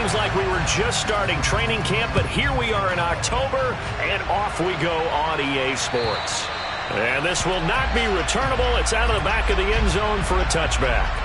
seems like we were just starting training camp, but here we are in October, and off we go on EA Sports. And this will not be returnable. It's out of the back of the end zone for a touchback.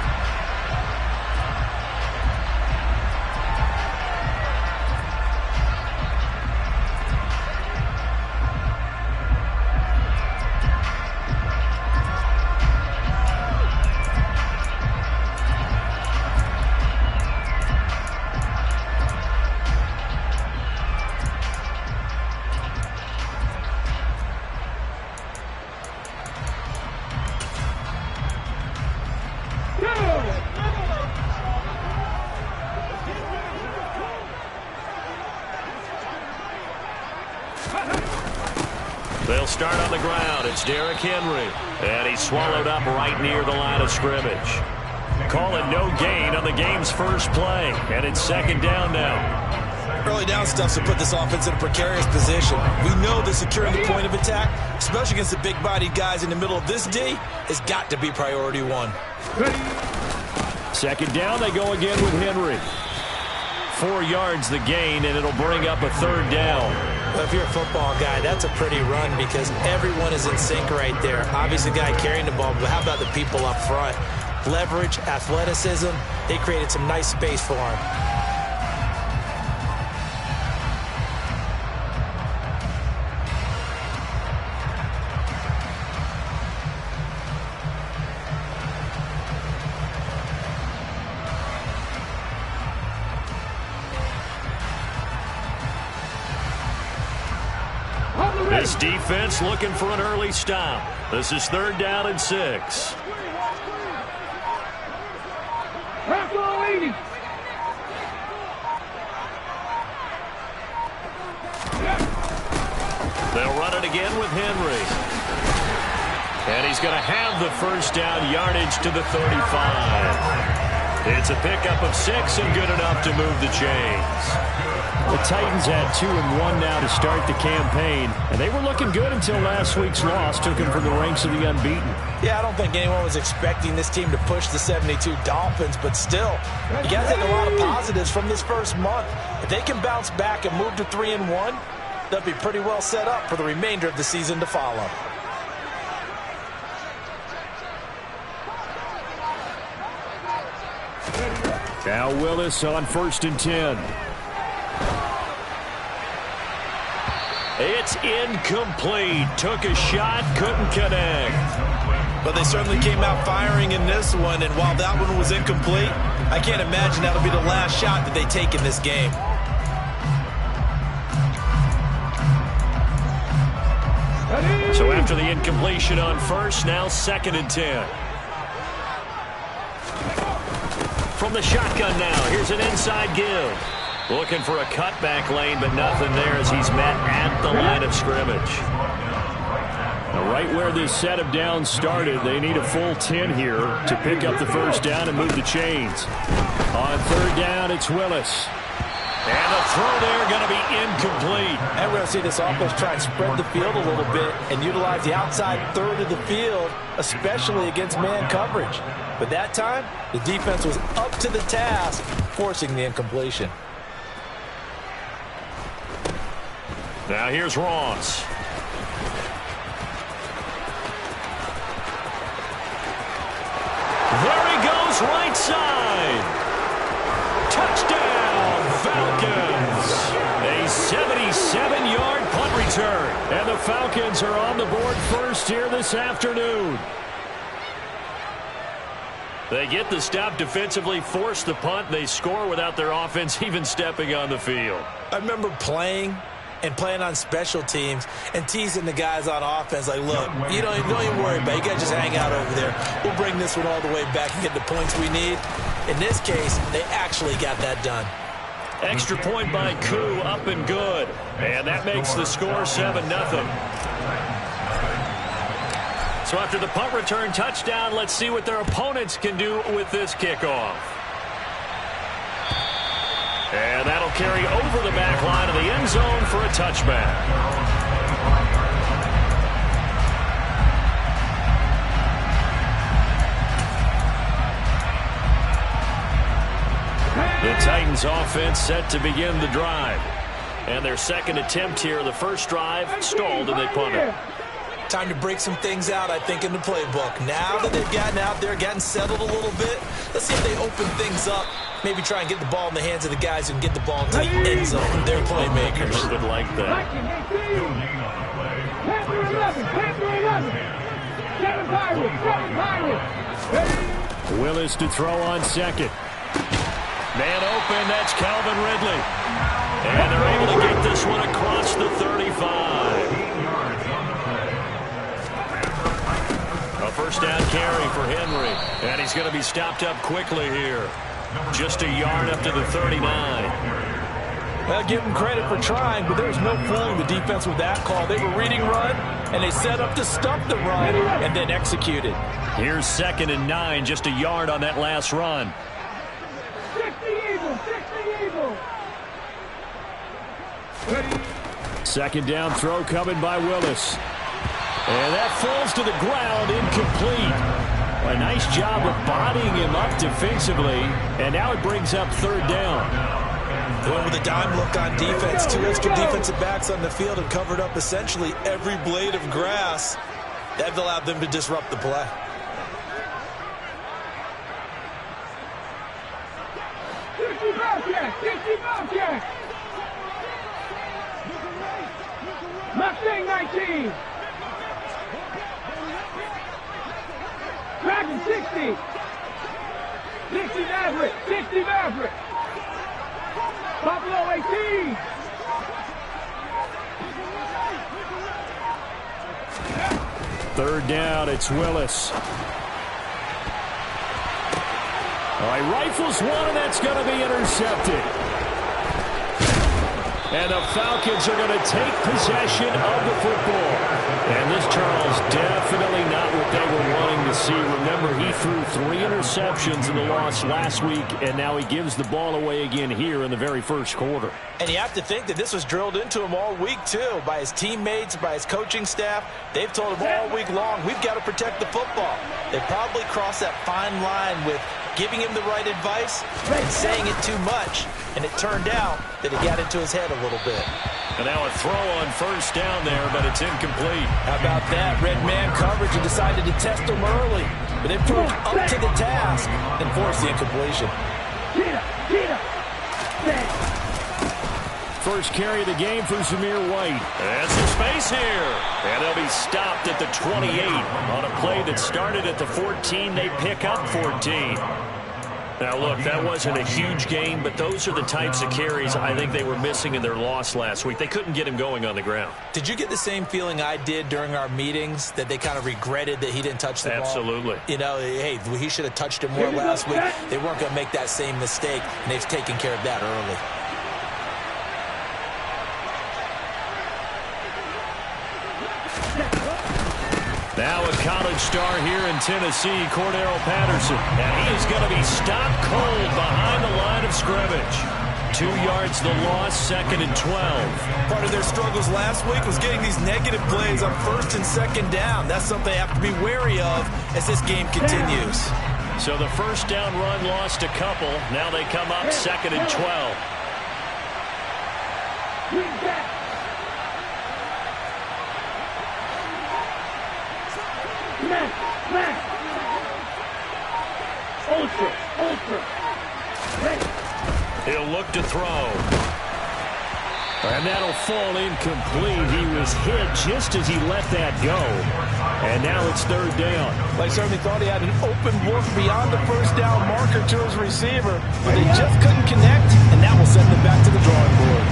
They'll start on the ground. It's Derrick Henry. And he's swallowed up right near the line of scrimmage. Call it no gain on the game's first play. And it's second down now. Early down stuff to put this offense in a precarious position. We know that securing the point of attack, especially against the big-bodied guys in the middle of this D, has got to be priority one. Second down, they go again with Henry. 4 yards the gain, and it'll bring up a third down. Well, if you're a football guy, that's a pretty run because everyone is in sync right there. Obviously, the guy carrying the ball, but how about the people up front? Leverage, athleticism, they created some nice space for him. This defense looking for an early stop. This is third down and 6. They'll run it again with Henry. And he's going to have the first down yardage to the 35. It's a pickup of 6 and good enough to move the chains. The Titans had 2-1 now to start the campaign, and they were looking good until last week's loss took them from the ranks of the unbeaten. Yeah, I don't think anyone was expecting this team to push the 72 Dolphins, but still, you got to take a lot of positives from this first month. If they can bounce back and move to 3-1, they'll be pretty well set up for the remainder of the season to follow. Now Willis on 1st and 10. It's incomplete. Took a shot, couldn't connect. But they certainly came out firing in this one, and while that one was incomplete, I can't imagine that'll be the last shot that they take in this game. So after the incompletion on 1st, now 2nd and 10. From the shotgun now, here's an inside give. Looking for a cutback lane, but nothing there as he's met at the line of scrimmage. Now right where this set of downs started, they need a full 10 here to pick up the first down and move the chains. On 3rd down, it's Willis. And the throw there going to be incomplete. And we're going to see this offense try and spread the field a little bit and utilize the outside third of the field, especially against man coverage. But that time, the defense was up to the task, forcing the incompletion. Now here's Ross. There he goes, right side. Touchdown, Falcons. A 77-yard punt return. And the Falcons are on the board first here this afternoon. They get the stop defensively, force the punt. They score without their offense even stepping on the field. I remember playing on special teams and teasing the guys on offense like, look, you don't even worry about it. You guys just hang out over there. We'll bring this one all the way back and get the points we need. In this case, they actually got that done. Extra point by Koo, up and good. And that makes the score 7-0. So after the punt return touchdown, let's see what their opponents can do with this kickoff. And that'll carry over the back line of the end zone for a touchback. The Titans offense set to begin the drive. And their second attempt here, the first drive, stalled and they punted. Time to break some things out, I think, in the playbook. Now that they've gotten out there, gotten settled a little bit, let's see if they open things up. Maybe try and get the ball in the hands of the guys who can get the ball into the end zone. They're playmakers. Would like that. Willis to throw on second. Man open, that's Calvin Ridley. And they're able to get this one across the 35. A first down carry for Henry. And he's going to be stopped up quickly here. Just a yard up to the 39. Well, give them credit for trying, but there's no fooling the defense with that call. They were reading run, and they set up to stop the run and then executed. Here's 2nd and 9, just a yard on that last run. 2nd down throw coming by Willis. And that falls to the ground, incomplete. A nice job of bodying him up defensively, and now it brings up 3rd down. They went with a dime look on defense. 2 extra defensive backs on the field and covered up essentially every blade of grass. That allowed them to disrupt the play. Mustang 19. Dragon 60. 60 Maverick. 60 Maverick. Buffalo 18. Third down, it's Willis. All right, rifles one, and that's going to be intercepted. And the Falcons are going to take possession of the football. And this, Charles, definitely not what they were wanting to see. Remember, he threw 3 interceptions in the loss last week, and now he gives the ball away again here in the very first quarter. And you have to think that this was drilled into him all week, too, by his teammates, by his coaching staff. They've told him all week long, we've got to protect the football. They probably crossed that fine line with giving him the right advice and saying it too much. And it turned out that it got into his head a little bit. And now a throw on first down there, but it's incomplete. How about that? Red man coverage and decided to test him early. But they proved up to the task and forced the incompletion. First carry of the game for Zamir White. And some space here. And they'll be stopped at the 28 on a play that started at the 14. They pick up 14. Now, look, that wasn't a huge gain, but those are the types of carries I think they were missing in their loss last week. They couldn't get him going on the ground. Did you get the same feeling I did during our meetings, that they kind of regretted that he didn't touch the ball? Absolutely. You know, hey, he should have touched it more last week. They weren't going to make that same mistake, and they've taken care of that early. Now a college star here in Tennessee, Cordero Patterson. And he is going to be stopped cold behind the line of scrimmage. 2 yards the loss, 2nd and 12. Part of their struggles last week was getting these negative plays on 1st and 2nd down. That's something they have to be wary of as this game continues. So the first down run lost a couple. Now they come up 2nd and 12. He'll look to throw. And that'll fall incomplete. He was hit just as he let that go. And now it's 3rd down. They certainly thought he had an open look beyond the first down marker to his receiver, but they just couldn't connect, and that will send them back to the drawing board.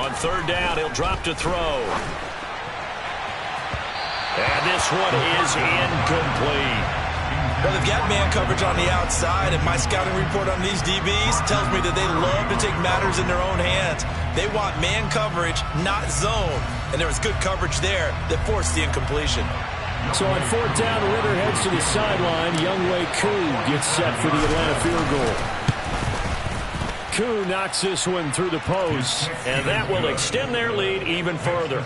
On 3rd down, he'll drop to throw. And this one is incomplete. Well, they've got man coverage on the outside, and my scouting report on these DBs tells me that they love to take matters in their own hands. They want man coverage, not zone. And there was good coverage there that forced the incompletion. So on fourth down, Ritter heads to the sideline. Younghoe Koo gets set for the Atlanta field goal. Koo knocks this one through the post. And that will extend their lead even further.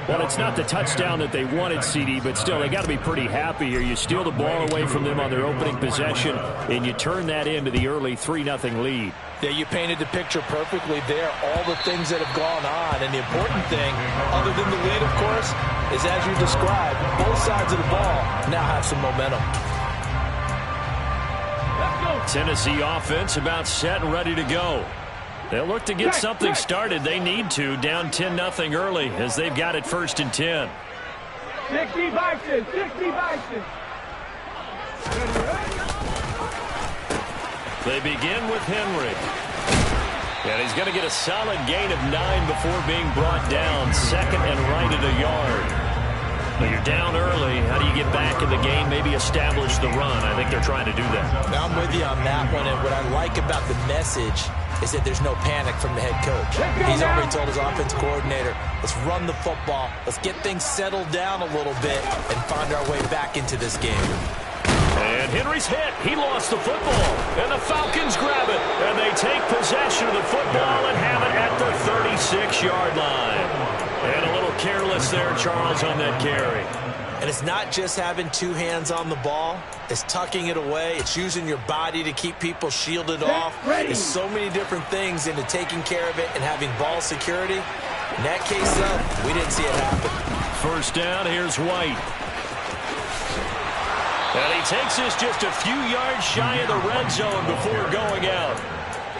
Well, it's not the touchdown that they wanted, CD, but still, they got to be pretty happy here. You steal the ball away from them on their opening possession, and you turn that into the early 3-0 lead. Yeah, you painted the picture perfectly there, all the things that have gone on. And the important thing, other than the lead, of course, is as you described, both sides of the ball now have some momentum. Tennessee offense about set and ready to go. They'll look to get something started. They need to, down 10-0 early as they've got it 1st and 10. 60 Bison, 60 Bison. They begin with Henry. And he's going to get a solid gain of 9 before being brought down. 2nd and right at a yard. But you're down early. How do you get back in the game, maybe establish the run? I think they're trying to do that. Now, I'm with you on that one, and what I like about the message is that there's no panic from the head coach. He's already told his offense coordinator, let's run the football, let's get things settled down a little bit, and find our way back into this game. And Henry's hit. He lost the football. And the Falcons grab it. And they take possession of the football and have it at the 36-yard line. And a little careless there, Charles, on that carry. And it's not just having two hands on the ball. It's tucking it away. It's using your body to keep people shielded off. There's so many different things into taking care of it and having ball security. In that case, though, we didn't see it happen. 1st down, here's White. And he takes this just a few yards shy of the red zone before going out.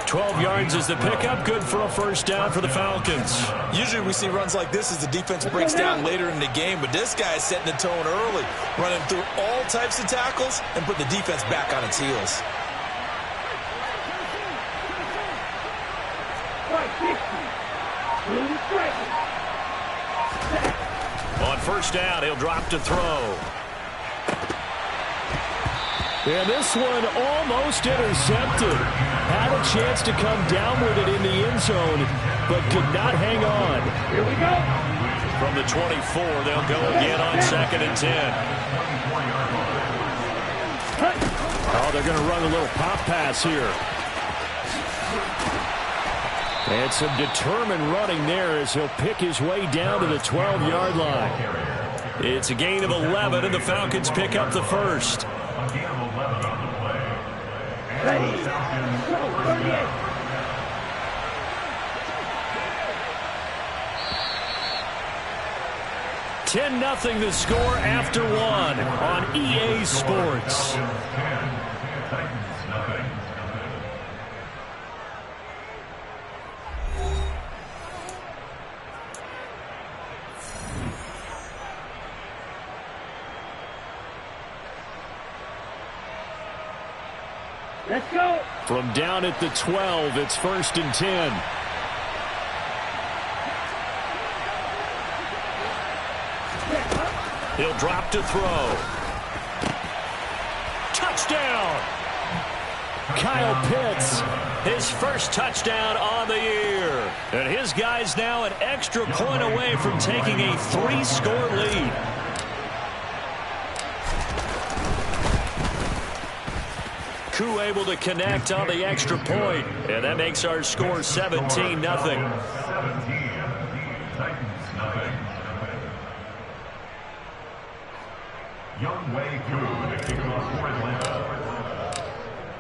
12 yards is the pickup. Good for a 1st down for the Falcons. Usually we see runs like this as the defense breaks down later in the game, but this guy is setting the tone early, running through all types of tackles and put the defense back on its heels. On 1st down, he'll drop to throw. And this one almost intercepted. Had a chance to come down with it in the end zone, but could not hang on. Here we go. From the 24, they'll go again on 2nd and 10. Oh, they're going to run a little pop pass here. And some determined running there as he'll pick his way down to the 12-yard line. It's a gain of 11, and the Falcons pick up the 1st. Ready. Go, 38. $10-0 the score after 1 on EA Sports. Let's go. From down at the 12, it's 1st and 10. He'll drop to throw. Touchdown! Kyle Pitts, his 1st touchdown on the year. And his guy's now an extra point away from taking a 3-score lead. Koo able to connect on the extra point, and that makes our score 17-0.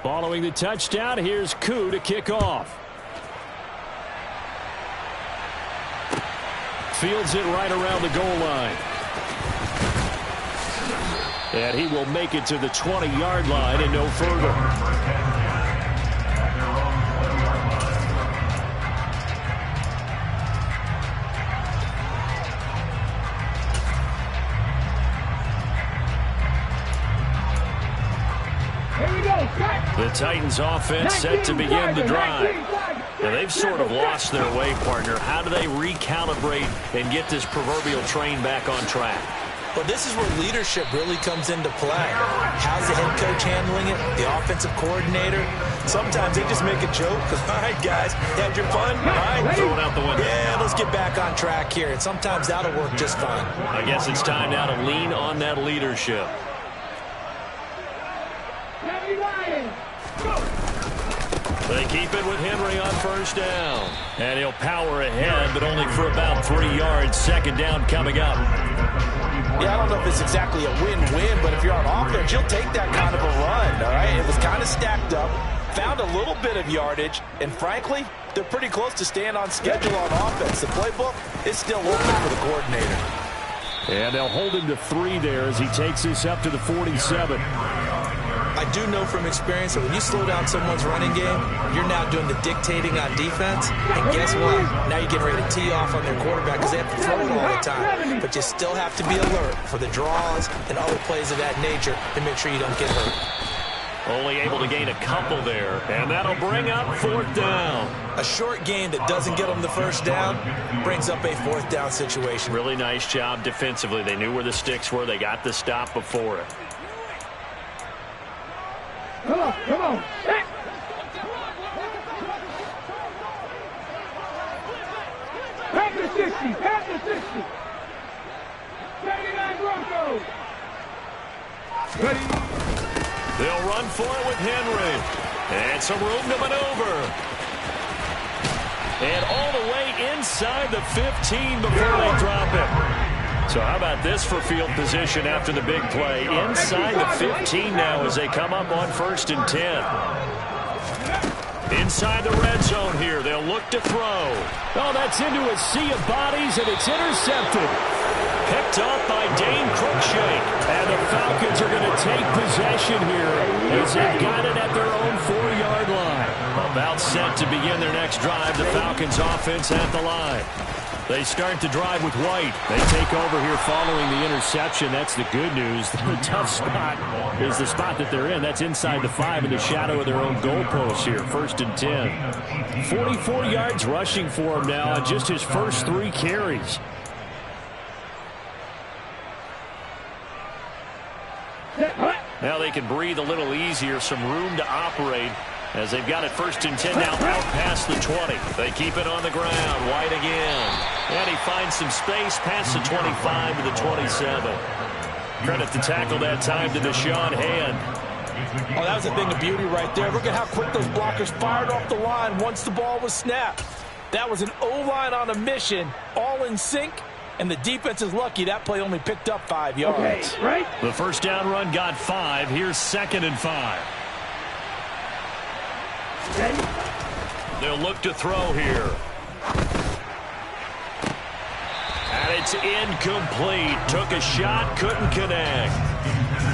Following the touchdown, here's Koo to kick off. Fields it right around the goal line. And he will make it to the 20-yard line and no further. Here we go. The Titans offense set to begin the drive. Now, they've sort of lost their way, partner. How do they recalibrate and get this proverbial train back on track? Well, this is where leadership really comes into play. How's the head coach handling it? The offensive coordinator? Sometimes they just make a joke. All right, guys, you had your fun? All right, throw it out the window. Yeah, let's get back on track here. And sometimes that'll work just fine. I guess it's time now to lean on that leadership. They keep it with Henry on first down. And he'll power ahead, but only for about 3 yards. Second down coming up. Yeah, I don't know if it's exactly a win-win, but if you're on offense, you'll take that kind of a run, all right? It was kind of stacked up, found a little bit of yardage, and frankly, they're pretty close to staying on schedule on offense. The playbook is still open for the coordinator. And they'll hold him to 3 there as he takes this up to the 47. I do know from experience that when you slow down someone's running game, you're now doing the dictating on defense. And guess what? Now you're getting ready to tee off on their quarterback because they have to throw it all the time. But you still have to be alert for the draws and other plays of that nature to make sure you don't get hurt. Only able to gain a couple there. And that'll bring up 4th down. A short game that doesn't get them the first down brings up a 4th down situation. Really nice job defensively. They knew where the sticks were. They got the stop before it. Come on, come on. Pass the 60, pass the 60. 79 Broncos. Ready. They'll run for it with Henry. And some room to maneuver. And all the way inside the 15 before they drop it. So how about this for field position after the big play? Inside the 15 now as they come up on 1st and 10. Inside the red zone here. They'll look to throw. Oh, that's into a sea of bodies, and it's intercepted. Picked up by Dane Cruikshank. And the Falcons are going to take possession here as they've got it at their own 4-yard line. About set to begin their next drive. The Falcons offense at the line. They start the drive with White. They take over here following the interception. That's the good news. The tough spot is the spot that they're in. That's inside the 5 in the shadow of their own goalpost here. 1st and 10. 44 yards rushing for him now on just his first 3 carries. Now they can breathe a little easier. Some room to operate. As they've got it 1st and 10 now out past the 20. They keep it on the ground. White again. And he finds some space past the 25 to the 27. Credit to tackle that time to Deshaun Hand. Oh, that was a thing of beauty right there. Look at how quick those blockers fired off the line once the ball was snapped. That was an O-line on a mission, all in sync, and the defense is lucky that play only picked up 5 yards. Okay, right? The first down run got 5. Here's 2nd and 5. They'll look to throw here. And it's incomplete. Took a shot, couldn't connect.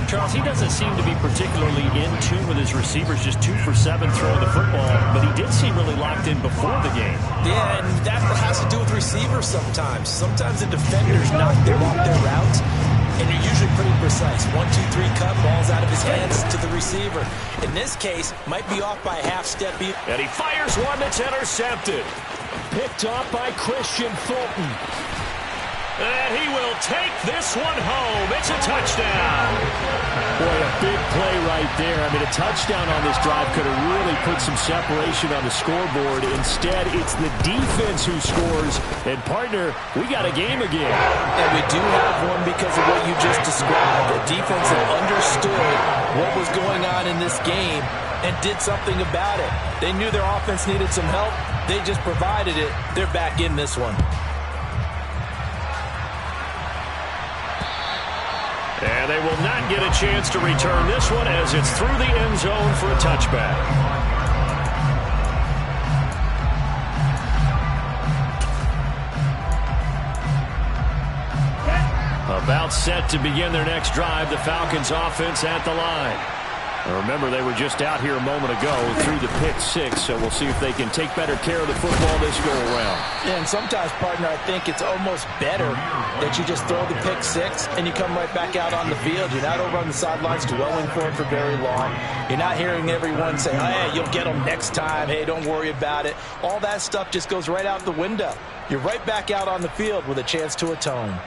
Charles, he doesn't seem to be particularly in tune with his receivers, just 2 for 7 throwing the football, but he did seem really locked in before the game. Yeah, and that has to do with receivers sometimes. Sometimes the defenders knock them off their routes, and you're usually pretty precise. 1, 2, 3 cut, balls out of his hands to the receiver. In this case, might be off by a half step. And he fires one that's intercepted. Picked off by Christian Fulton. And he will take this one home. It's a touchdown. Boy, a big play right there. I mean, a touchdown on this drive could have really put some separation on the scoreboard. Instead, it's the defense who scores. And, partner, we got a game again. And we do have one because of what you just described. The defense that understood what was going on in this game and did something about it. They knew their offense needed some help. They just provided it. They're back in this one. And they will not get a chance to return this one as it's through the end zone for a touchback. About set to begin their next drive, the Falcons offense at the line. Now remember, they were just out here a moment ago through the pick 6, so we'll see if they can take better care of the football this go-around. Yeah, and sometimes, partner, I think it's almost better that you just throw the pick 6 and you come right back out on the field. You're not over on the sidelines dwelling for it for very long. You're not hearing everyone say, hey, you'll get them next time. Hey, don't worry about it. All that stuff just goes right out the window. You're right back out on the field with a chance to atone.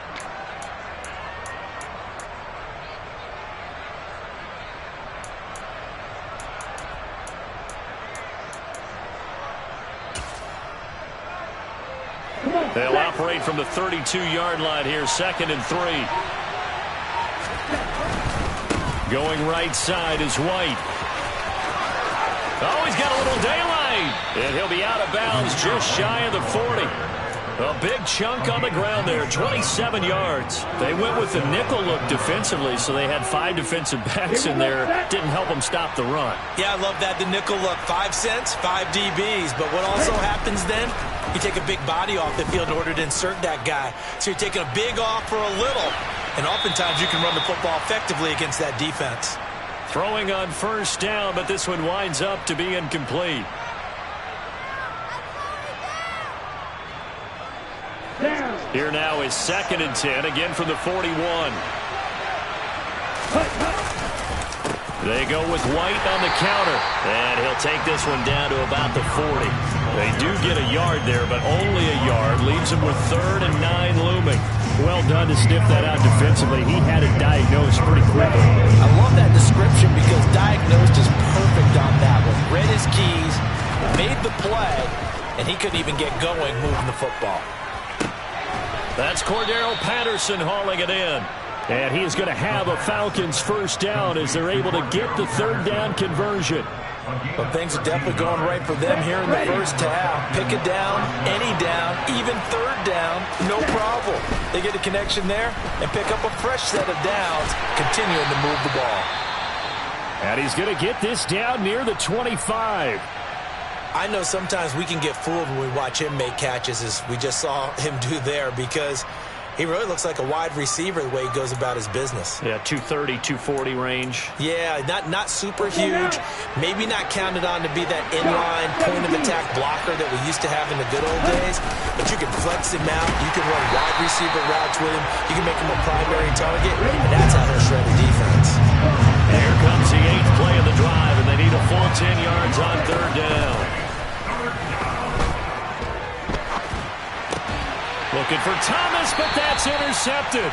They'll operate from the 32-yard line here, 2nd and 3. Going right side is White. Oh, he's got a little daylight. And he'll be out of bounds just shy of the 40. A big chunk on the ground there, 27 yards. They went with the nickel look defensively, so they had 5 defensive backs in there. Didn't help them stop the run. Yeah, I love that, the nickel look. 5 cents, 5 DBs. But what also happens then, you take a big body off the field in order to insert that guy. So you're taking a big off for a little. And oftentimes you can run the football effectively against that defense. Throwing on 1st down, but this one winds up to be incomplete. Here now is 2nd and 10, again from the 41. They go with White on the counter, and he'll take this one down to about the 40. They do get a yard there, but only a yard. Leaves them with 3rd and 9 looming. Well done to sniff that out defensively. He had it diagnosed pretty quickly. I love that description because diagnosed is perfect on that one. Read his keys, made the play, and he couldn't even get going moving the football. That's Cordero Patterson hauling it in. And he is going to have a Falcons 1st down as they're able to get the 3rd down conversion. But things are definitely going right for them here in the 1st half. Pick a down, any down, even 3rd down, no problem. They get a connection there and pick up a fresh set of downs, continuing to move the ball. And he's going to get this down near the 25. I know sometimes we can get fooled when we watch him make catches, as we just saw him do there, because he really looks like a wide receiver the way he goes about his business. Yeah, 230, 240 range. Yeah, not super huge. Maybe not counted on to be that inline point-of-attack blocker that we used to have in the good old days. But you can flex him out. You can run wide receiver routes with him. You can make him a primary target, and that's how he'll shred the defense. Here comes the 8th play of the drive, and they need a full 10 yards on 3rd down. Looking for Thomas, but that's intercepted.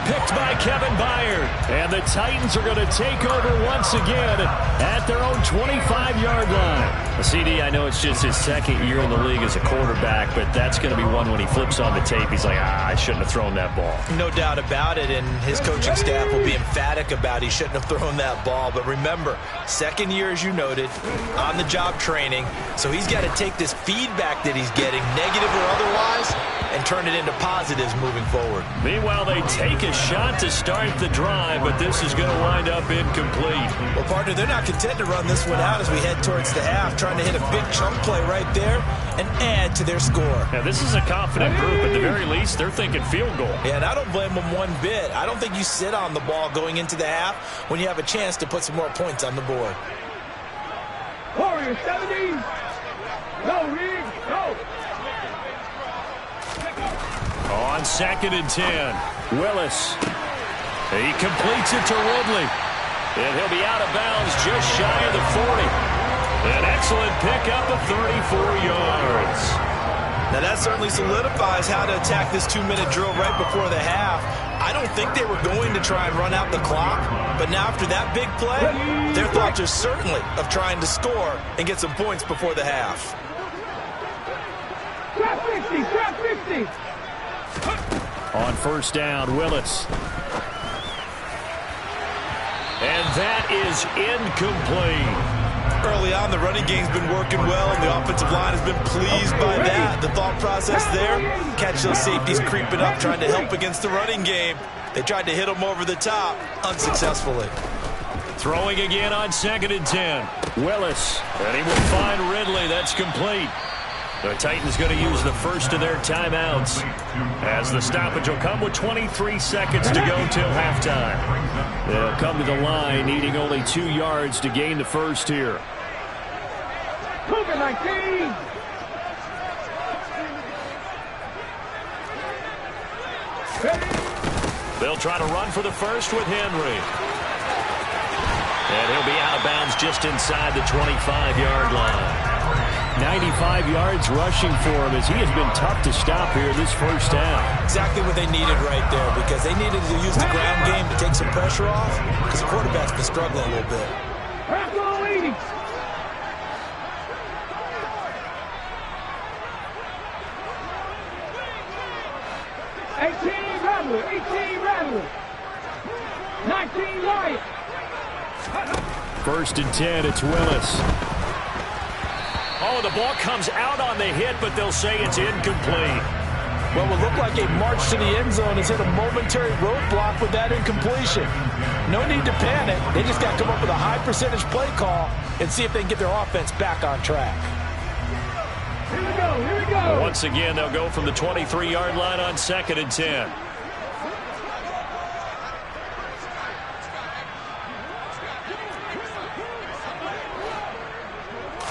Picked by Kevin Byard. And the Titans are going to take over once again at their own 25-yard line. CD, I know it's just his 2nd year in the league as a quarterback, but that's going to be one when he flips on the tape. He's like, I shouldn't have thrown that ball. No doubt about it, and his coaching staff will be emphatic about he shouldn't have thrown that ball. But remember, 2nd year, as you noted, on-the-job training, so he's got to take this feedback that he's getting, negative or otherwise, and turn it into positives moving forward. Meanwhile, they take a shot to start the drive, but this is going to wind up incomplete. Well, partner, they're not content to run this one out as we head towards the half, trying to hit a big chunk play right there and add to their score. Now, this is a confident group. At the very least, they're thinking field goal. Yeah, and I don't blame them one bit. I don't think you sit on the ball going into the half when you have a chance to put some more points on the board. Warrior 70. Go, Reed. Go. On 2nd and 10, Willis. He completes it to Ridley. And he'll be out of bounds just shy of the 40. An excellent pickup of 34 yards. Now that certainly solidifies how to attack this 2-minute drill right before the half. I don't think they were going to try and run out the clock, but now after that big play, their thoughts are certainly of trying to score and get some points before the half. Trap 50, trap 50. On 1st down, Willis. And that is incomplete. Early on, the running game's been working well, and the offensive line has been pleased by that. The thought process there, catch those safeties creeping up, trying to help against the running game. They tried to hit them over the top, unsuccessfully. Throwing again on 2nd and 10. Willis. And he will find Ridley. That's complete. The Titans going to use the first of their timeouts as the stoppage will come with 23 seconds to go till halftime. They'll come to the line needing only 2 yards to gain the first here. Cougar 19. They'll try to run for the first with Henry. And he'll be out of bounds just inside the 25-yard line. 95 yards rushing for him as he has been tough to stop here this 1st half. Exactly what they needed right there, because they needed to use the ground game to take some pressure off, because the quarterback's been struggling a little bit. 18 Rattler. 18 Rattler. 19 Lion. 1st and 10, it's Willis. Oh, the ball comes out on the hit, but they'll say it's incomplete. What will look like a march to the end zone has hit a momentary roadblock with that incompletion. No need to panic. They just got to come up with a high percentage play call and see if they can get their offense back on track. Here we go. Here we go. Once again, they'll go from the 23-yard line on 2nd and 10.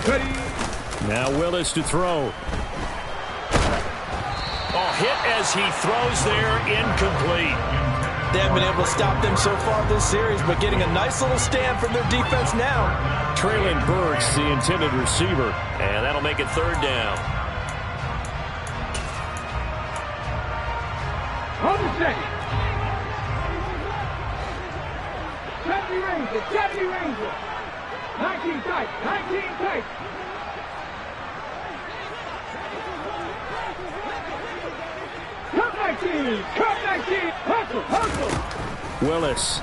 Ready. Now Willis to throw. Oh, hit as he throws there, incomplete. They haven't been able to stop them so far this series, but getting a nice little stand from their defense now. Traylon Burks, the intended receiver. And that'll make it 3rd down. Hold a second. 70 Ranger. 70 Ranger. 19 tight. 19 tight. Cut 19. Cut 19. Hustle. Hustle. Willis.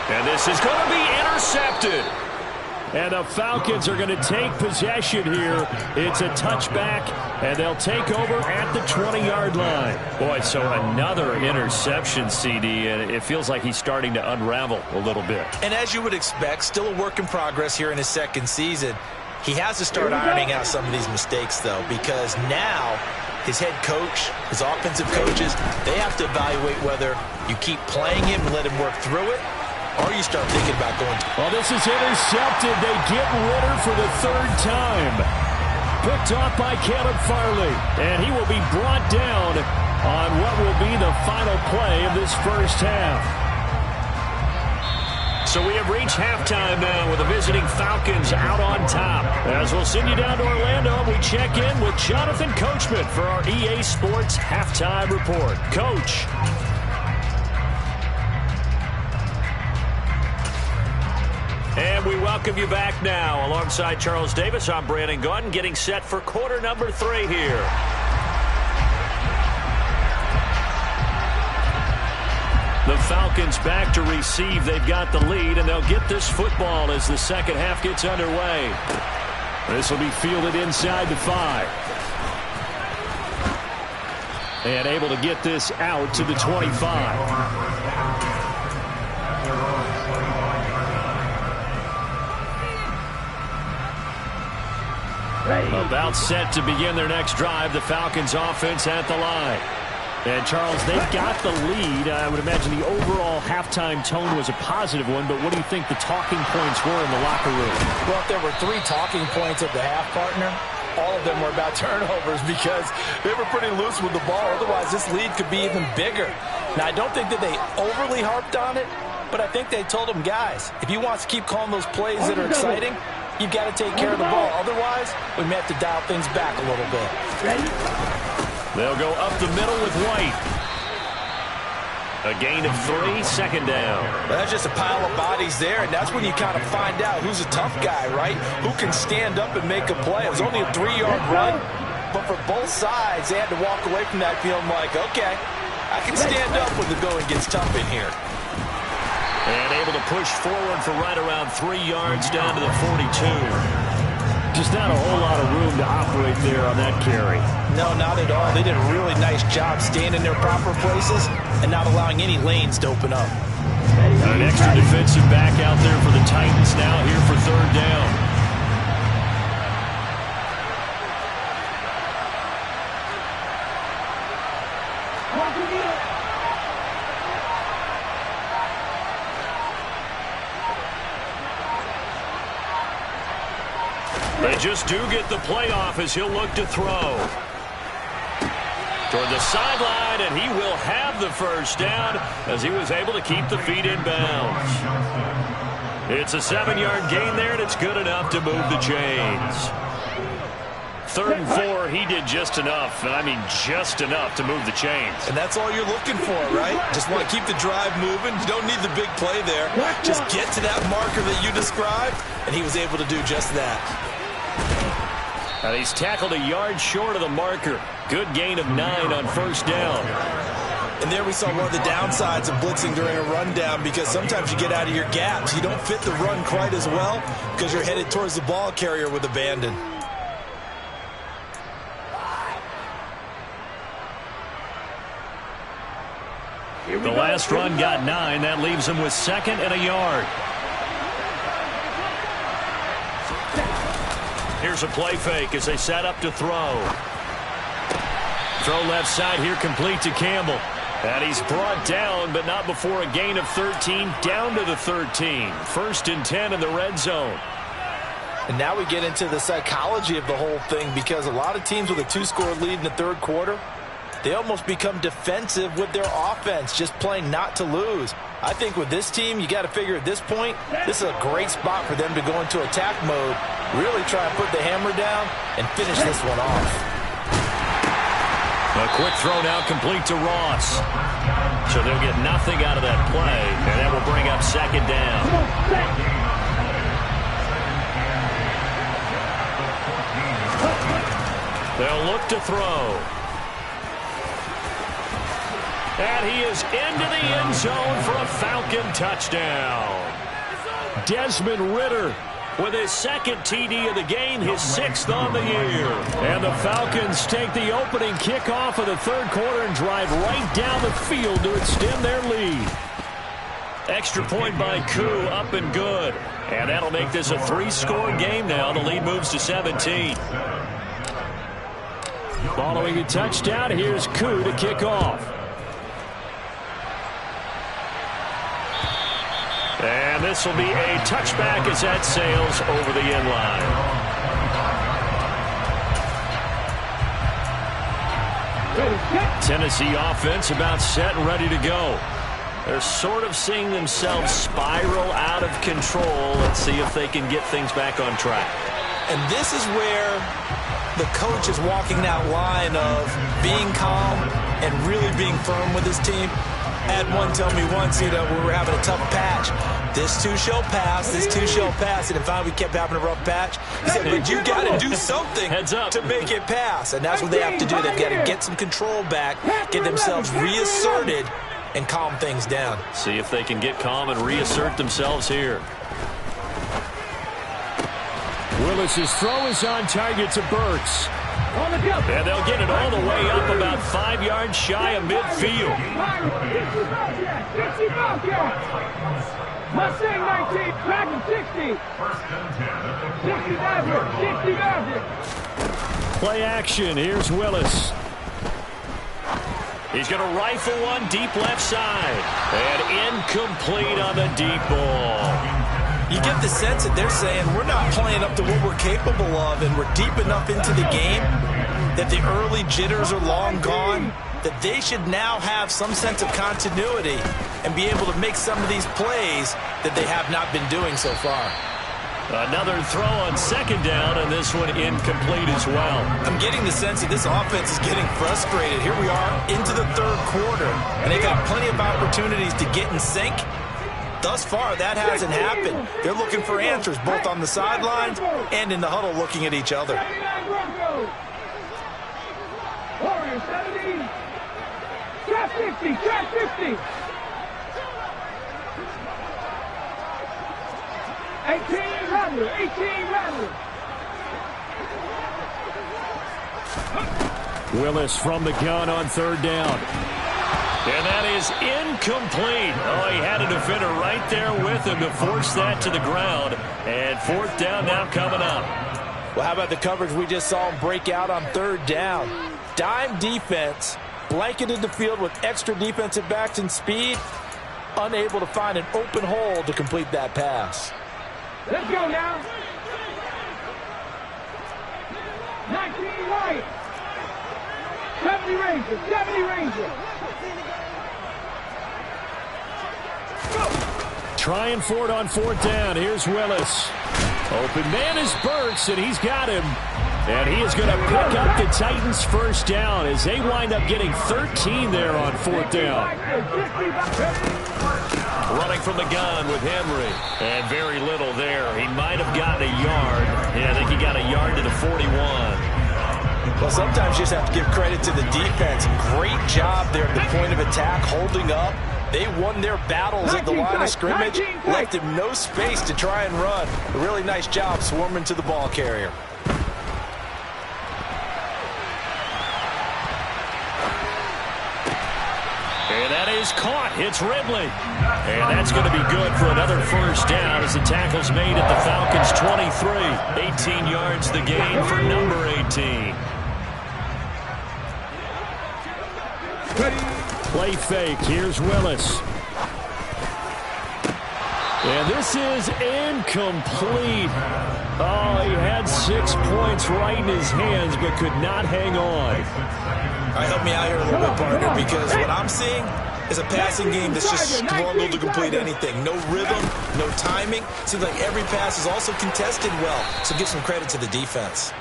And this is going to be intercepted. And the Falcons are going to take possession here. It's a touchback, and they'll take over at the 20-yard line. Boy, so another interception, CD, and it feels like he's starting to unravel a little bit. And as you would expect, still a work in progress here in his 2nd season. He has to start ironing out some of these mistakes, though, because now his head coach, his offensive coaches, they have to evaluate whether you keep playing him and let him work through it, or you start thinking about going. Well, this is intercepted. They get Ritter for the 3rd time. Picked off by Caleb Farley. And he will be brought down on what will be the final play of this 1st half. So we have reached halftime now with the visiting Falcons out on top. As we'll send you down to Orlando, we check in with Jonathan Coachman for our EA Sports Halftime Report. Coach. And we welcome you back now. Alongside Charles Davis, I'm Brandon Gunn, getting set for quarter number 3 here. The Falcons back to receive. They've got the lead, and they'll get this football as the 2nd half gets underway. This will be fielded inside the 5. And able to get this out to the 25. About set to begin their next drive. The Falcons offense at the line. And, Charles, they've got the lead. I would imagine the overall halftime tone was a positive one, but what do you think the talking points were in the locker room? Well, if there were 3 talking points at the half, partner, all of them were about turnovers because they were pretty loose with the ball. Otherwise, this lead could be even bigger. Now, I don't think that they overly harped on it, but I think they told them, guys, if you want to keep calling those plays that are exciting, you've got to take care of the ball. Otherwise, we may have to dial things back a little bit. They'll go up the middle with White. A gain of 3, 2nd down. Well, that's just a pile of bodies there, and that's when you kind of find out who's a tough guy, right? Who can stand up and make a play. It was only a 3-yard run, but for both sides, they had to walk away from that feeling like, okay, I can stand up when the going gets tough in here. And able to push forward for right around 3 yards down to the 42. Just not a whole lot of room to operate there on that carry. No, not at all. They did a really nice job staying in their proper places and not allowing any lanes to open up. An extra defensive back out there for the Titans now here for 3rd down. They just do get the playoff as he'll look to throw. Toward the sideline, and he will have the 1st down as he was able to keep the feet in bounds. It's a 7-yard gain there, and it's good enough to move the chains. 3rd and 4, he did just enough, and I mean just enough to move the chains. And that's all you're looking for, right? Just want to keep the drive moving. You don't need the big play there. Just get to that marker that you described, and he was able to do just that. And he's tackled a yard short of the marker. Good gain of 9 on first down. And there we saw one of the downsides of blitzing during a rundown, because sometimes you get out of your gaps. You don't fit the run quite as well because you're headed towards the ball carrier with abandon. The last run got 9. That leaves him with 2nd and a yard. Here's a play fake as they set up to throw. Throw left side here, complete to Campbell. And he's brought down, but not before a gain of 13, down to the 13. 1st and 10 in the red zone. And now we get into the psychology of the whole thing, because a lot of teams with a 2-score lead in the third quarter, they almost become defensive with their offense, just playing not to lose. I think with this team, you got to figure at this point, this is a great spot for them to go into attack mode, really try and put the hammer down and finish this one off. A quick throw now complete to Ross. So they'll get nothing out of that play, and that will bring up 2nd down. They'll look to throw. And he is into the end zone for a Falcon touchdown. Desmond Ridder with his 2nd TD of the game, his 6th on the year. And the Falcons take the opening kickoff of the third quarter and drive right down the field to extend their lead. Extra point by Koo, up and good. And that'll make this a 3-score game now. The lead moves to 17. Following a touchdown, here's Koo to kick off. And this will be a touchback as that sails over the end line. Tennessee offense about set and ready to go. They're sort of seeing themselves spiral out of control. Let's see if they can get things back on track. And this is where the coach is walking that line of being calm and really being firm with his team. I had one tell me once, we were having a tough patch. This too shall pass, this too shall pass. And finally we kept having a rough patch. He said, but you got to do something to make it pass. And that's what they have to do. They've got to get some control back, get themselves reasserted, and calm things down. See if they can get calm and reassert themselves here. Willis's throw is on target to Burks. And they'll get it all the way up about 5 yards shy of midfield. Mustang 19, Dragon 60. 60 Maverick. Play action. Here's Willis. He's going to rifle one deep left side. And incomplete on the deep ball. You get the sense that they're saying we're not playing up to what we're capable of, and we're deep enough into the game that the early jitters are long gone, that they should now have some sense of continuity and be able to make some of these plays that they have not been doing so far. Another throw on 2nd down, and this one incomplete as well. I'm getting the sense that this offense is getting frustrated. Here we are into the third quarter, and they've got plenty of opportunities to get in sync. Thus far, that hasn't happened. They're looking for answers both on the sidelines and in the huddle looking at each other. Warrior 70. Trap 50, trap 50. 18 Rattler, 18 Rattler. Willis from the gun on 3rd down. And that is incomplete. Oh, he had a defender right there with him to force that to the ground. And 4th down now coming up. Well, how about the coverage we just saw him break out on 3rd down? Dime defense, blanketed the field with extra defensive backs and speed, unable to find an open hole to complete that pass. Let's go now. 19 right. 70 Ranger, 70 Ranger. Trying for it on 4th down. Here's Willis. Open man is Burks, and he's got him. And he is going to pick up the Titans' 1st down as they wind up getting 13 there on 4th down. Running from the gun with Henry. And very little there. He might have gotten a yard. Yeah, I think he got a yard to the 41. Well, sometimes you just have to give credit to the defense. Great job there at the point of attack, holding up. They won their battles at the line of scrimmage, left him no space to try and run. A really nice job swarming to the ball carrier. And that is caught. It's Ridley. And that's going to be good for another first down as the tackle's made at the Falcons' 23. 18 yards the gain for number 18. Play fake. Here's Willis. And this is incomplete. Oh, he had 6 points right in his hands but could not hang on. All right, help me out here a little bit, partner, because what I'm seeing is a passing game that's just struggled to complete anything. No rhythm, no timing. Seems like every pass is also contested well, so give some credit to the defense.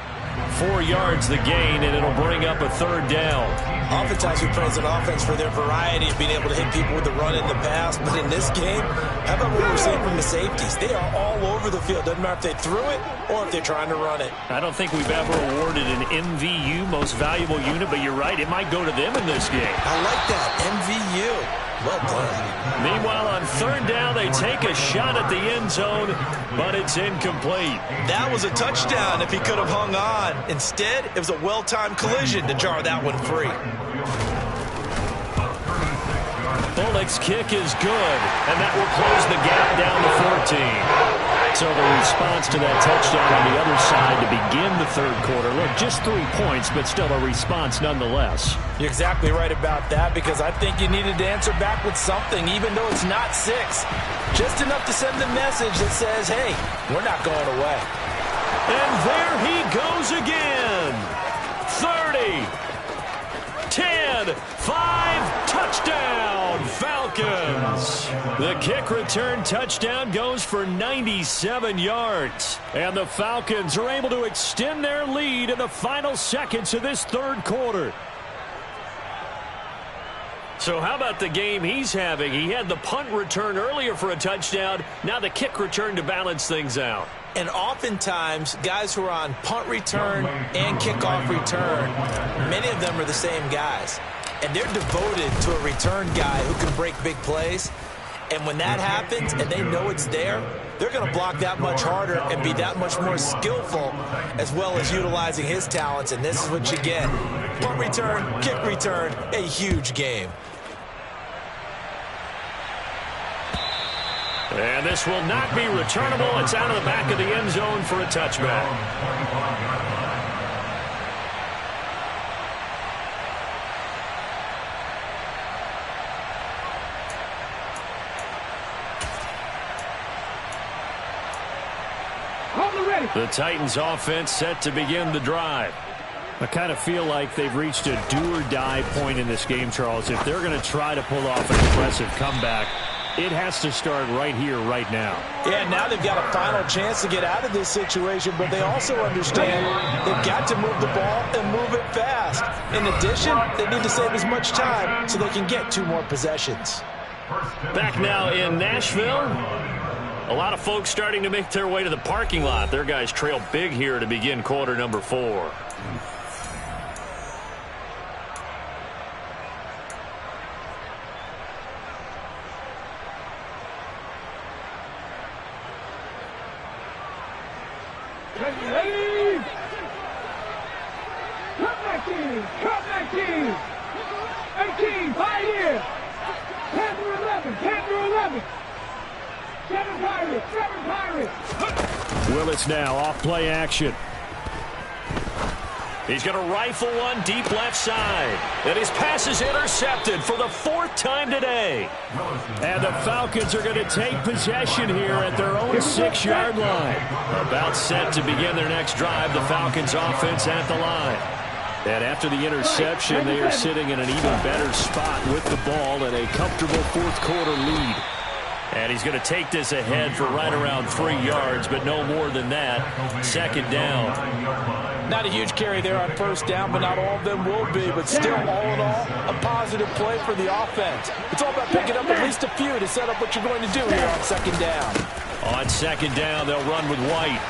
4 yards the gain, and it'll bring up a third down. Oftentimes we praise an offense for their variety of being able to hit people with the run in the pass, but in this game, how about what we're seeing from the safeties? They are all over the field. Doesn't matter if they threw it or if they're trying to run it. I don't think we've ever awarded an MVU, most valuable unit, but you're right, it might go to them in this game. I like that, MVU. Well done. Meanwhile, on third down, they take a shot at the end zone, but it's incomplete. That was a touchdown if he could have hung on. Instead, it was a well-timed collision to jar that one free. Bullock's kick is good, and that will close the gap down to 14. So the response to that touchdown on the other side to begin the third quarter. Look, just 3 points, but still a response nonetheless. You're exactly right about that, because I think you needed to answer back with something, even though it's not 6. Just enough to send the message that says, hey, we're not going away. And there he goes again. 30, 10, 5, touchdown, Falcons. The kick return touchdown goes for 97 yards. And the Falcons are able to extend their lead in the final seconds of this third quarter. So how about the game he's having? He had the punt return earlier for a touchdown. Now the kick return to balance things out. And oftentimes, guys who are on punt return and kickoff return, many of them are the same guys. And they're devoted to a return guy who can break big plays. And when that happens and they know it's there, they're going to block that much harder and be that much more skillful, as well as utilizing his talents. And this is what you get. Punt return, kick return, a huge game. And this will not be returnable. It's out of the back of the end zone for a touchback. The Titans offense set to begin the drive. I kind of feel like they've reached a do-or-die point in this game, Charles. If they're going to try to pull off an impressive comeback, it has to start right here, right now. Yeah, now they've got a final chance to get out of this situation, but they also understand they've got to move the ball and move it fast. In addition, they need to save as much time so they can get 2 more possessions. Back now in Nashville. A lot of folks starting to make their way to the parking lot. Their guys trail big here to begin quarter number 4. Ready? Cut back team! Cut back team! 18, Pioneer! Panther 11, Panther 11! 7 Pirates, 7 Pirates! Willis now off play action. He's going to rifle one deep left side. And his pass is intercepted for the 4th time today. And the Falcons are going to take possession here at their own 6-yard line. About set to begin their next drive, the Falcons offense at the line. And after the interception, they are sitting in an even better spot with the ball and a comfortable 4th quarter lead. And he's going to take this ahead for right around 3 yards, but no more than that. 2nd down. Not a huge carry there on 1st down, but not all of them will be. But still, all in all, a positive play for the offense. It's all about picking up at least a few to set up what you're going to do here on 2nd down. On 2nd down, they'll run with White.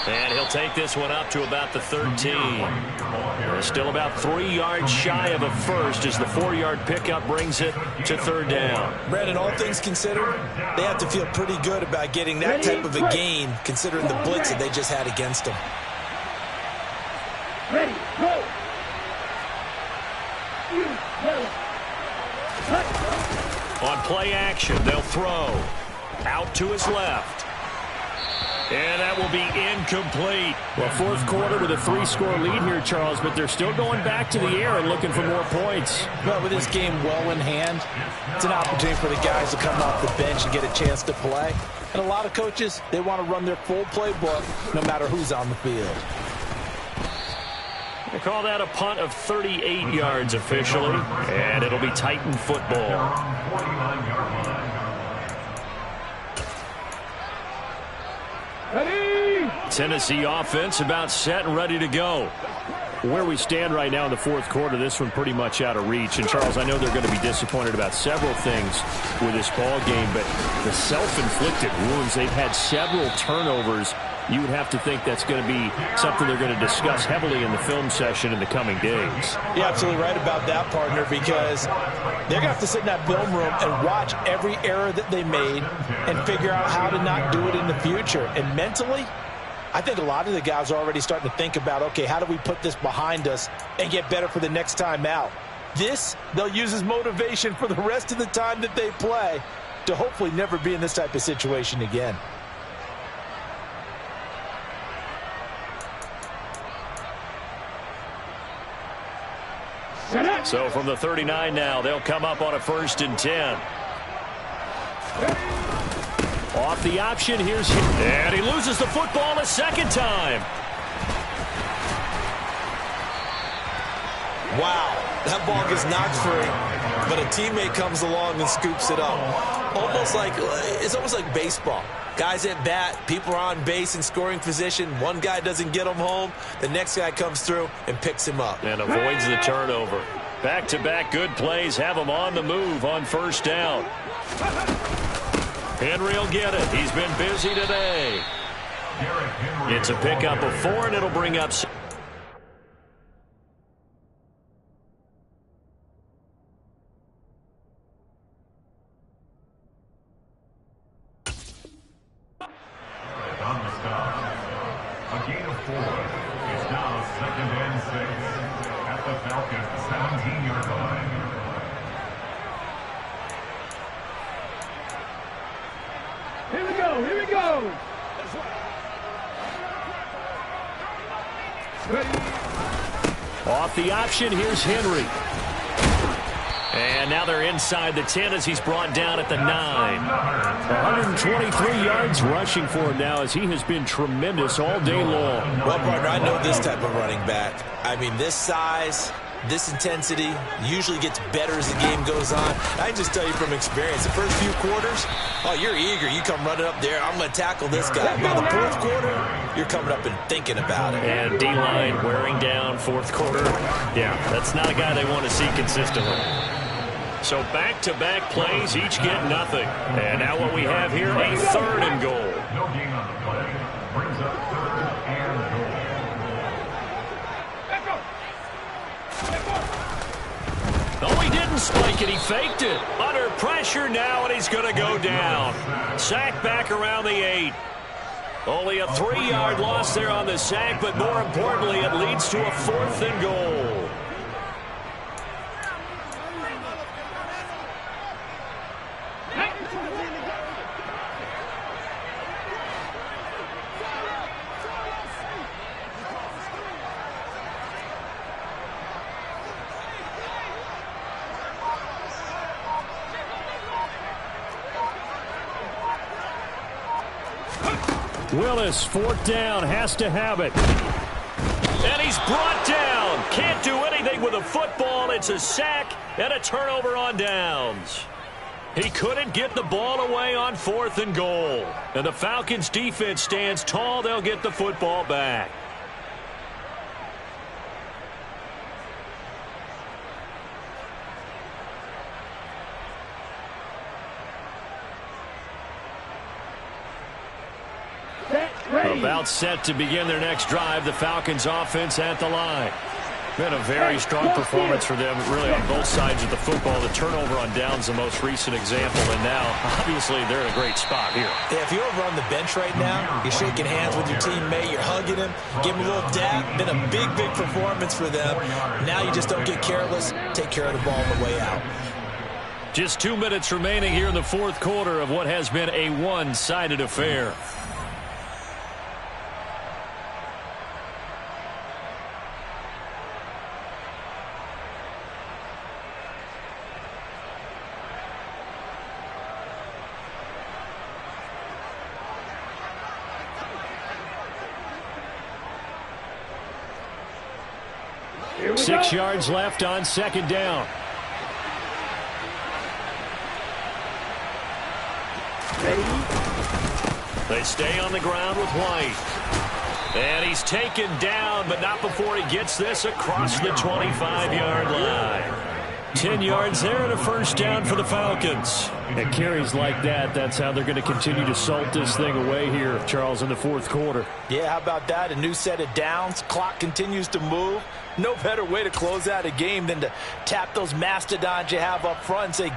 And he'll take this one up to about the 13. Still about 3 yards shy of a first as the 4-yard pickup brings it to 3rd down. Brandon, all things considered, they have to feel pretty good about getting that type of a gain considering the blitz that they just had against them. Ready, go. On play action, they'll throw. Out to his left. And that will be incomplete. Well, 4th quarter with a 3-score lead here, Charles, but they're still going back to the air and looking for more points. Well, with this game well in hand, it's an opportunity for the guys to come off the bench and get a chance to play. And a lot of coaches, they want to run their full playbook no matter who's on the field. They call that a punt of 38 yards officially, and it'll be Titan football. Ready. Tennessee offense about set and ready to go. Where we stand right now in the 4th quarter, this one pretty much out of reach. And, Charles, I know they're going to be disappointed about several things with this ball game, but the self-inflicted wounds, they've had several turnovers. You would have to think that's going to be something they're going to discuss heavily in the film session in the coming days. You're absolutely right about that, partner, because they're going to have to sit in that film room and watch every error that they made and figure out how to not do it in the future. And mentally, I think a lot of the guys are already starting to think about, okay, how do we put this behind us and get better for the next time out? This, they'll use as motivation for the rest of the time that they play to hopefully never be in this type of situation again. So from the 39 now, they'll come up on a 1st and 10. Off the option, here's... And he loses the football a 2nd time. Wow, that ball gets knocked free, but a teammate comes along and scoops it up. It's almost like baseball. Guys at bat, people are on base in scoring position. One guy doesn't get him home. The next guy comes through and picks him up. And avoids the turnover. Back-to-back good plays have him on the move on 1st down. Henry will get it. He's been busy today. It's a pickup of 4, and it'll bring up... On the stop, a gain of 4. It's now 2nd and 6 at the Falcons' 17-yard line. Here we go, here we go. Ready. Off the option, here's Henry. And now they're inside the 10 as he's brought down at the 9. 123 yards rushing for him now as he has been tremendous all day long. Well, partner, I know this type of running back. I mean, this size, this intensity usually gets better as the game goes on. I can just tell you from experience, the first few quarters, oh, you're eager. You come running up there, I'm going to tackle this guy. By the 4th quarter, you're coming up and thinking about it. And D-line wearing down 4th quarter. Yeah, that's not a guy they want to see consistently. So back-to-back plays, each get nothing. And now what we have here, a 3rd and goal. No gain on the play. Brings up 3rd and goal. Oh, he didn't spike it. He faked it. Under pressure now, and he's going to go down. Sack back around the 8. Only a 3-yard loss there on the sack, but more importantly, it leads to a 4th and goal. Willis, 4th down, has to have it. And he's brought down. Can't do anything with a football. It's a sack and a turnover on downs. He couldn't get the ball away on 4th and goal. And the Falcons defense stands tall. They'll get the football back. About set to begin their next drive, the Falcons offense at the line. Been a very strong performance for them, really, on both sides of the football. The turnover on downs the most recent example, and now, obviously, they're in a great spot here. Yeah, if you're over on the bench right now, you're shaking hands with your teammate, you're hugging him, give him a little dap. Been a big, big performance for them. Now you just don't get careless. Take care of the ball on the way out. Just 2 minutes remaining here in the fourth quarter of what has been a one-sided affair. Six yards left on second down. They stay on the ground with White. And he's taken down, but not before he gets this across the 25-yard line. 10 yards there and a first down for the Falcons. And carries like that, that's how they're going to continue to salt this thing away here, Charles, in the fourth quarter. Yeah, how about that? A new set of downs. Clock continues to move. No better way to close out a game than to tap those mastodons you have up front and say,